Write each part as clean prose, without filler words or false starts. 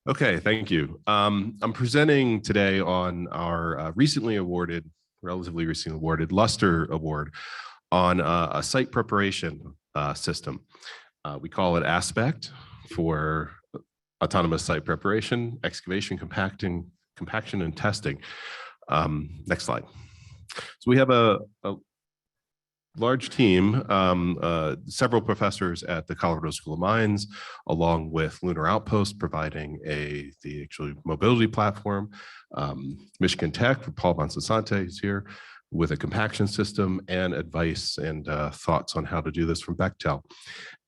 Okay, thank you. I'm presenting today on our relatively recently awarded LuSTR Award on a site preparation system. We call it Aspect for autonomous site preparation, excavation, compaction, and testing. Next slide. So we have a large team, several professors at the Colorado School of Mines, along with Lunar Outpost providing the actual mobility platform. Michigan Tech, Paul Bonsasante is here with a compaction system and advice and thoughts on how to do this from Bechtel.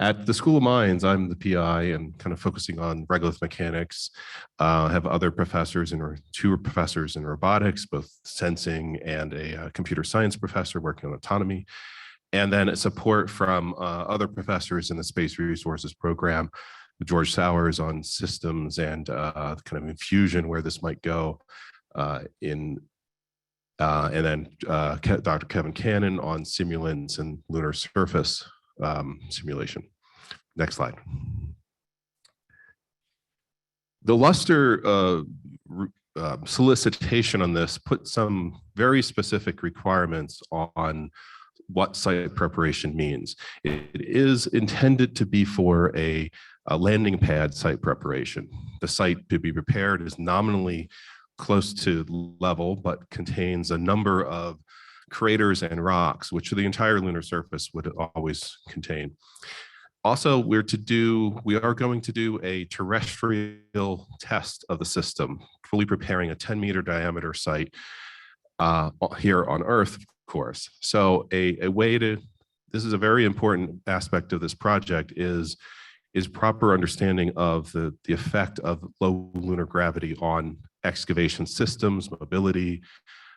At the School of Mines, I'm the PI and kind of focusing on regolith mechanics. Have other professors and two professors in robotics, both sensing and a computer science professor working on autonomy. And then support from other professors in the Space Resources program, George Sowers on systems and kind of infusion, where this might go, and then Dr. Kevin Cannon on simulants and lunar surface simulation. Next slide. The LuSTR solicitation on this put some very specific requirements on what site preparation means. It is intended to be for a landing pad site preparation. The site to be prepared is nominally close to level, but contains a number of craters and rocks, which the entire lunar surface would always contain. Also, we are going to do a terrestrial test of the system, fully preparing a 10-meter diameter site here on Earth, of course. So this is a very important aspect of this project is proper understanding of the effect of low lunar gravity on excavation systems, mobility,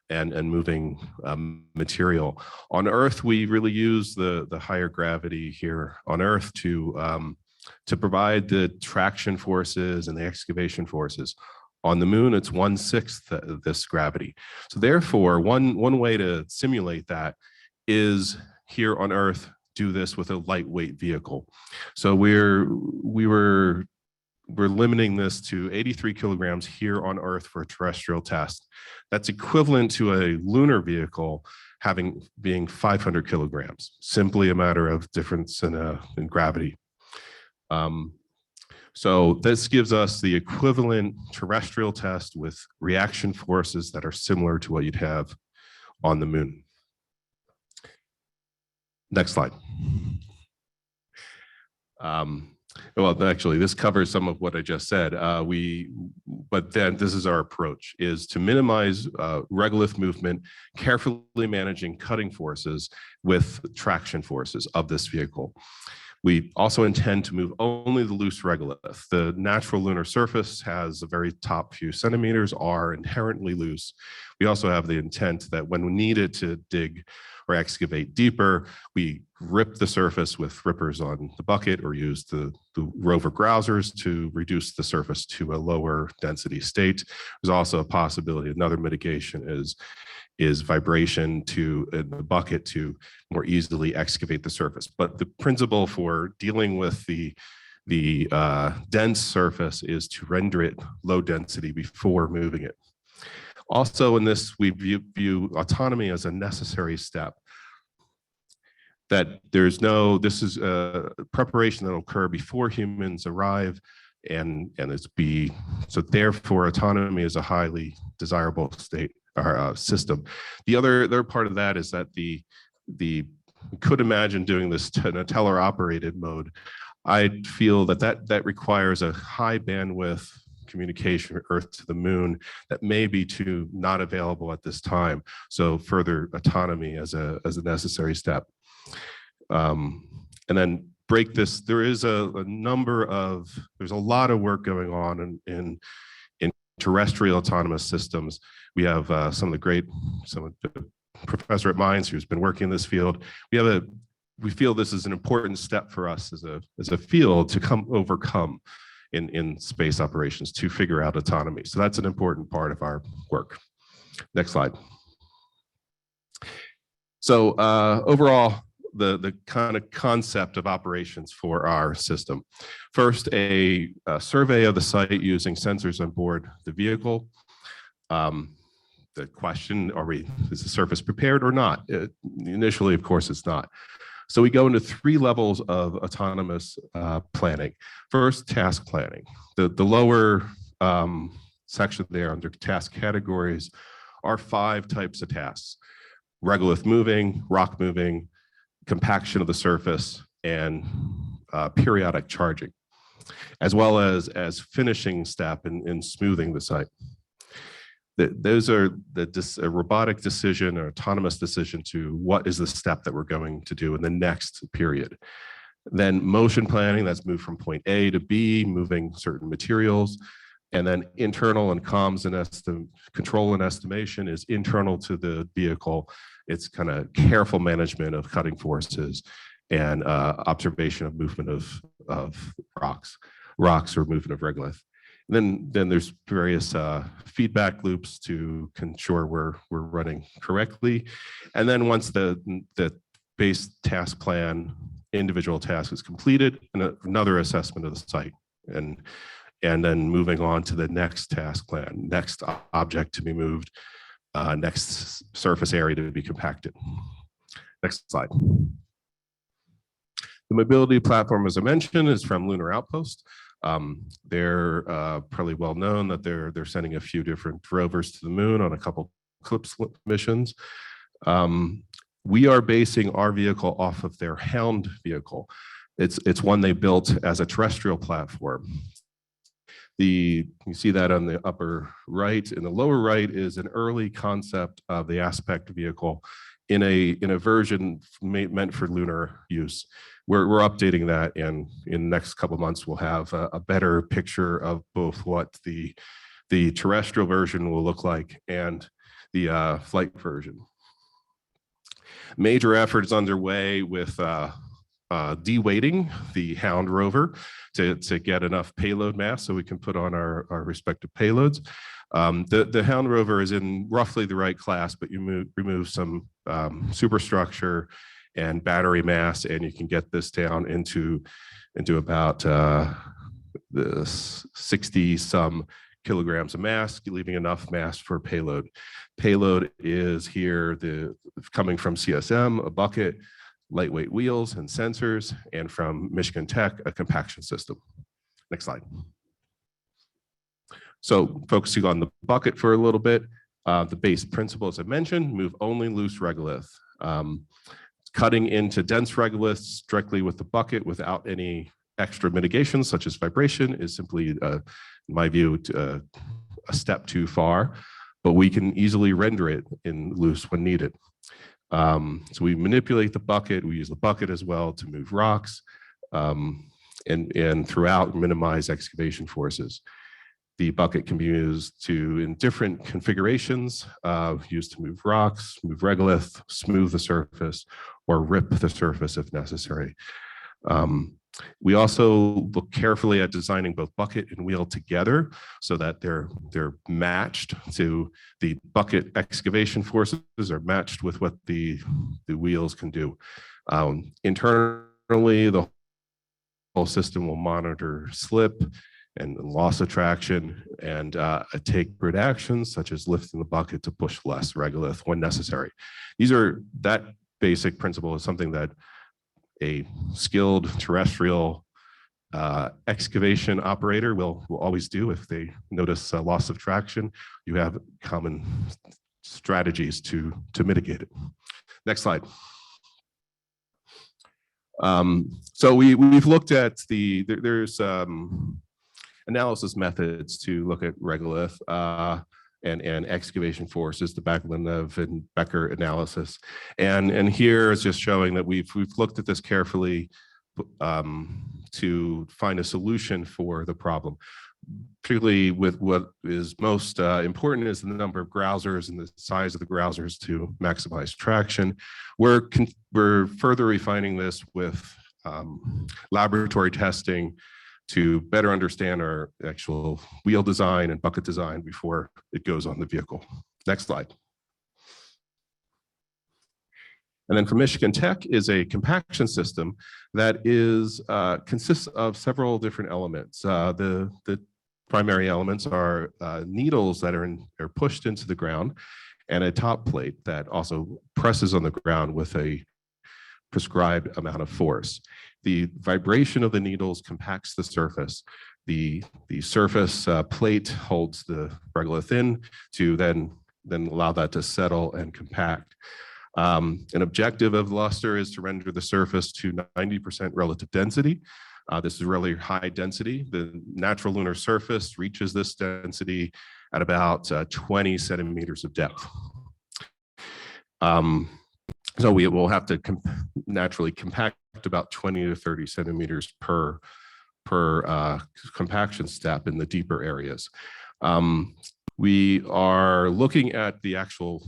and moving material. On Earth, we really use the higher gravity here on Earth to provide the traction forces and the excavation forces. On the moon, it's 1/6 of this gravity. So therefore, one way to simulate that is here on Earth, do this with a lightweight vehicle. So we're limiting this to 83 kilograms here on Earth for a terrestrial test. That's equivalent to a lunar vehicle being 500 kilograms, simply a matter of difference in gravity. So this gives us the equivalent terrestrial test with reaction forces that are similar to what you'd have on the moon. Next slide. Well, actually, this covers some of what I just said. But then this is our approach, is to minimize regolith movement, carefully managing cutting forces with traction forces of this vehicle. We also intend to move only the loose regolith. The natural lunar surface has a very top few centimeters, are inherently loose. We also have the intent that when we need it to dig or excavate deeper, we rip the surface with rippers on the bucket or use the rover grousers to reduce the surface to a lower density state. There's also a possibility, another mitigation is vibration in the bucket to more easily excavate the surface. But the principle for dealing with the dense surface is to render it low density before moving it. Also in this, we view autonomy as a necessary step. That this is a preparation that will occur before humans arrive, and so therefore autonomy is a highly desirable state or system. The other part of that is that we could imagine doing this in a teleoperated mode. I feel that requires a high bandwidth communication Earth to the moon that may be not available at this time. So further autonomy as a necessary step. And then break this. There's a lot of work going on in terrestrial autonomous systems. We have some of the professor at Mines who's been working in this field. We feel this is an important step for us as a field to overcome in space operations to figure out autonomy. So that's an important part of our work. Next slide. So overall, the kind of concept of operations for our system. First, a survey of the site using sensors on board the vehicle. The question, is the surface prepared or not? Initially, of course, it's not. So we go into 3 levels of autonomous planning. First, task planning. The lower section there under task categories are 5 types of tasks: regolith moving, rock moving, compaction of the surface, and periodic charging, as well as finishing step in smoothing the site. Those are a robotic decision or autonomous decision to what is the step that we're going to do in the next period. Then motion planning, that's moved from point A to B, moving certain materials. And then internal and comms and control and estimation is internal to the vehicle. It's kind of careful management of cutting forces and observation of movement of rocks or movement of regolith. Then there's various feedback loops to ensure we're running correctly. And then once the base task plan, individual task is completed, and another assessment of the site. And then moving on to the next task plan, next object to be moved, next surface area to be compacted. Next slide. The mobility platform, as I mentioned, is from Lunar Outpost. They're probably well known that they're sending a few different rovers to the moon on a couple CLIPS missions. We are basing our vehicle off of their Hound vehicle. It's one they built as a terrestrial platform. You see that on the upper right. In the lower right is an early concept of the aspect vehicle in a version meant for lunar use. We're updating that, and in the next couple of months we'll have a better picture of both what the terrestrial version will look like and the flight version. Major efforts underway with de-weighting the Hound rover to get enough payload mass so we can put on our respective payloads. The Hound rover is in roughly the right class, but you remove some superstructure and battery mass, and you can get this down into about the 60-some kilograms of mass, leaving enough mass for payload. Payload is here coming from CSM, a bucket, lightweight wheels and sensors, and from Michigan Tech, a compaction system. Next slide. So focusing on the bucket for a little bit, the base principle, as I mentioned, move only loose regolith. Cutting into dense regoliths directly with the bucket without any extra mitigations such as vibration is simply, in my view, a step too far, but we can easily render it in loose when needed. So we manipulate the bucket. We use the bucket as well to move rocks and throughout minimize excavation forces. The bucket can be used in different configurations, used to move rocks, move regolith, smooth the surface, or rip the surface if necessary. We also look carefully at designing both bucket and wheel together so that they're matched to the bucket excavation forces are matched with what the wheels can do. Internally, the whole system will monitor slip and loss of traction and take grid actions such as lifting the bucket to push less regolith when necessary. That basic principle is something that a skilled terrestrial excavation operator will always do if they notice a loss of traction. You have common strategies to mitigate it. Next slide. So we've looked at there's analysis methods to look at regolith and excavation forces, the Backlund and Becker analysis. And here is just showing that we've looked at this carefully to find a solution for the problem. Particularly with what is most important is the number of grousers and the size of the grousers to maximize traction. We're further refining this with laboratory testing to better understand our actual wheel design and bucket design before it goes on the vehicle. Next slide. And then from Michigan Tech is a compaction system that consists of several different elements. The primary elements are needles that are pushed into the ground, and a top plate that also presses on the ground with a prescribed amount of force. The vibration of the needles compacts the surface. The surface plate holds the regolith in to then allow that to settle and compact. An objective of LuSTR is to render the surface to 90% relative density. This is really high density. The natural lunar surface reaches this density at about 20 centimeters of depth. So we will have to naturally compact about 20 to 30 centimeters per compaction step in the deeper areas. We are looking at the actual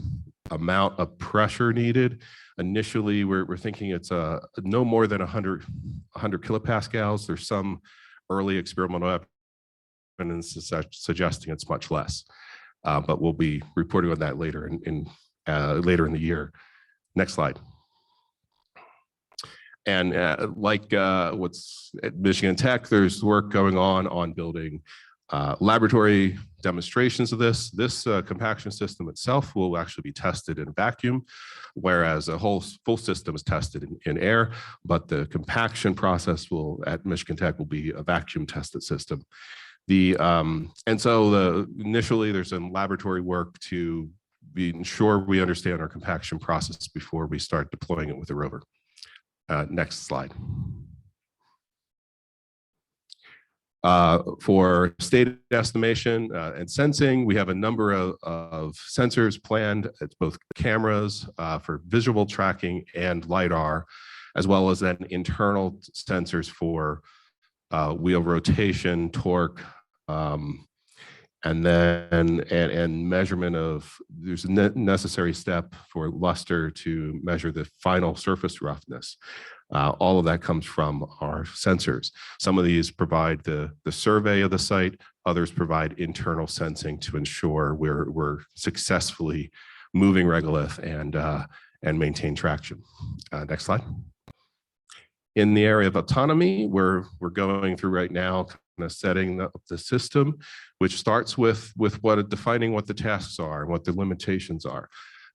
amount of pressure needed. Initially, we're thinking it's no more than 100 kilopascals. There's some early experimental evidence suggesting it's much less, but we'll be reporting on that later later in the year. Next slide. And what's at Michigan Tech, there's work going on building laboratory demonstrations of this. This compaction system itself will actually be tested in vacuum, whereas a full system is tested in air, but the compaction process at Michigan Tech will be a vacuum tested system. And so initially there's some laboratory work to ensure we understand our compaction process before we start deploying it with a rover. Next slide. For state estimation and sensing, we have a number of sensors planned. It's both cameras for visual tracking and LiDAR, as well as then internal sensors for wheel rotation, torque, and then measurement of, there's a necessary step for LuSTR to measure the final surface roughness. All of that comes from our sensors. Some of these provide the survey of the site, others provide internal sensing to ensure we're successfully moving regolith and maintain traction. Next slide. In the area of autonomy, we're going through right now setting up the system, which starts with defining what the tasks are, what the limitations are,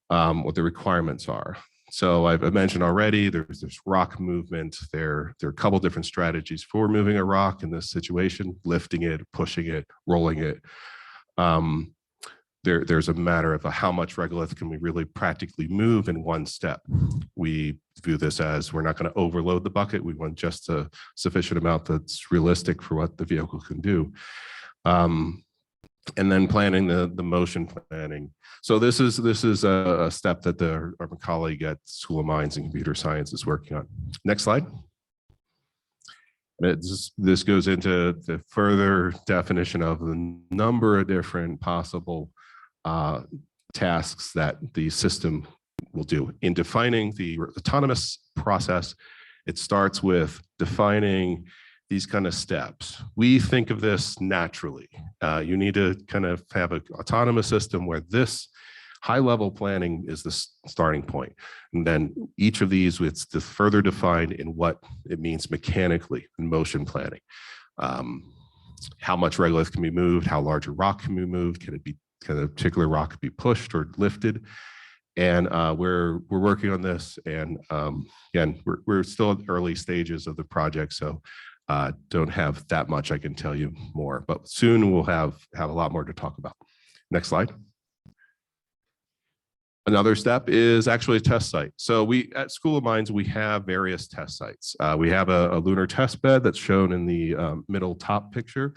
what the requirements are. So I've mentioned already, there's this rock movement. There are a couple different strategies for moving a rock in this situation: lifting it, pushing it, rolling it. There's a matter of how much regolith can we really practically move in one step. We view this as we're not going to overload the bucket. We want just a sufficient amount that's realistic for what the vehicle can do. And then planning the motion planning. So this is a step that our colleague at School of Mines and Computer Science is working on. Next slide. This goes into the further definition of the number of different possible tasks that the system will do. In defining the autonomous process, it starts with defining these kind of steps. We think of this naturally. You need to kind of have an autonomous system where this high-level planning is the starting point. And then each of these, it's further defined in what it means mechanically in motion planning. How much regolith can be moved, how large a rock can be moved, can a particular rock be pushed or lifted? And we're working on this, and again, we're still at early stages of the project, so don't have that much I can tell you more, but soon we'll have a lot more to talk about. Next slide. Another step is actually a test site. So at School of Mines, we have various test sites. We have a lunar test bed that's shown in the middle top picture.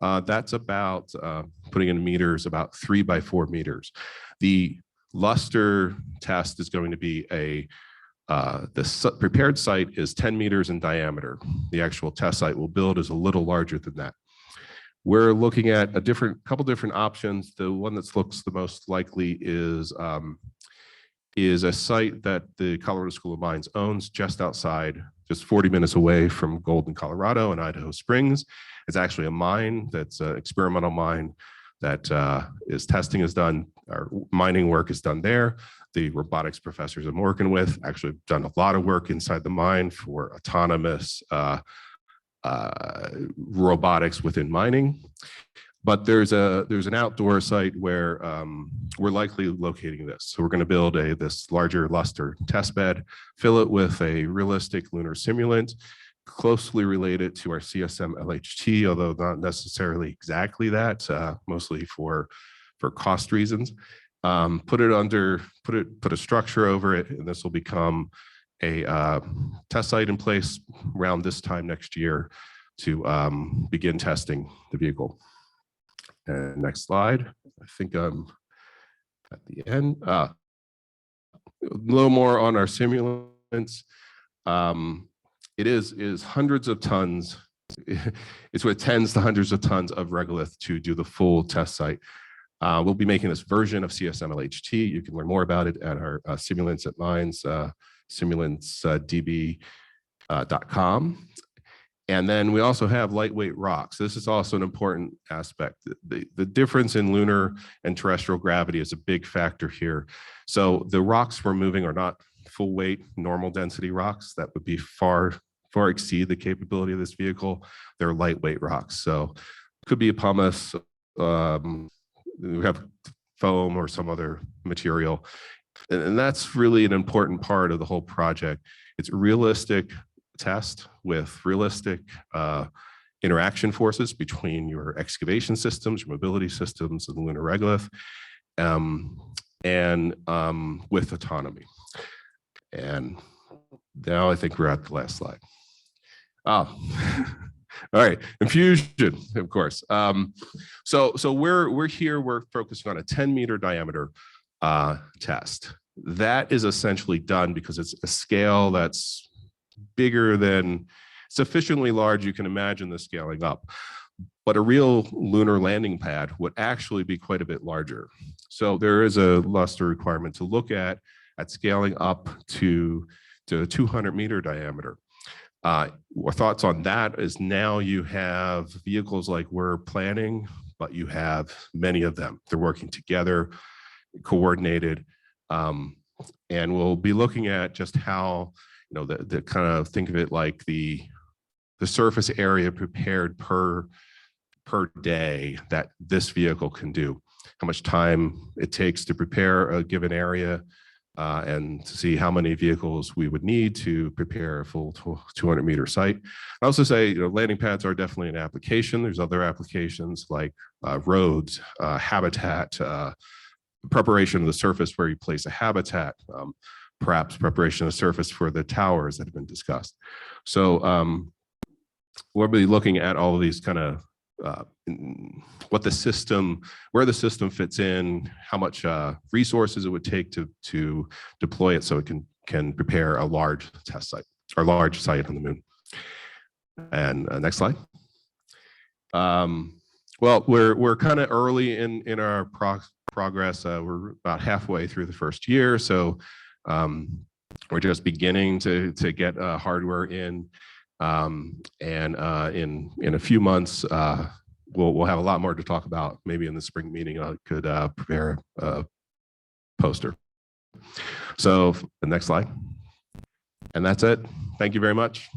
That's about, putting in meters, about 3 by 4 meters. The LuSTR test is going to be the prepared site is 10 meters in diameter. The actual test site we'll build is a little larger than that. We're looking at couple different options. The one that looks the most likely is a site that the Colorado School of Mines owns just outside, just 40 minutes away from Golden, Colorado and Idaho Springs. It's actually a mine that's an experimental mine testing is done, our mining work is done there. The robotics professors I'm working with actually have done a lot of work inside the mine for autonomous robotics within mining. But there's an outdoor site where we're likely locating this. So we're going to build this larger LuSTR test bed, fill it with a realistic lunar simulant, closely related to our CSM LHT, although not necessarily exactly that, mostly for cost reasons. Put a structure over it, and this will become a test site in place around this time next year to begin testing the vehicle. And next slide. I think I'm at the end. A little more on our simulants. It is hundreds of tons. It's with tens to hundreds of tons of regolith to do the full test site. We'll be making this version of CSM LHT. You can learn more about it at our Simulants at Mines, simulantsdb.com. And then we also have lightweight rocks. This is also an important aspect. The difference in lunar and terrestrial gravity is a big factor here. So the rocks we're moving are not full weight, normal density rocks. That would be far exceed the capability of this vehicle. They're lightweight rocks. So it could be a pumice, we have foam or some other material. And that's really an important part of the whole project. It's realistic test with realistic interaction forces between your excavation systems, your mobility systems, and the lunar regolith, and with autonomy. And now I think we're at the last slide. All right, Infusion, of course. So we're focusing on a 10-meter diameter test. That is essentially done because it's a scale that's bigger than, sufficiently large, you can imagine the scaling up. But a real lunar landing pad would actually be quite a bit larger. So there is a LUSTR requirement to look at scaling up to 200-meter diameter. Our thoughts on that is now you have vehicles like we're planning, but you have many of them. They're working together, coordinated, and we'll be looking at just how, the kind of, think of it like the surface area prepared per day that this vehicle can do, how much time it takes to prepare a given area, and to see how many vehicles we would need to prepare a full 200-meter site. I also say, landing pads are definitely an application. There's other applications like roads, habitat, preparation of the surface where you place a habitat, perhaps preparation of the surface for the towers that have been discussed. So we'll be looking at all of these kind of where the system fits in, how much resources it would take to deploy it so it can prepare a large test site or large site on the moon. And next slide. Well, we're kind of early in our progress. We're about halfway through the first year, so we're just beginning to get hardware in. And in a few months, we'll have a lot more to talk about. Maybe in the spring meeting, I could prepare a poster. So the next slide. And that's it. Thank you very much.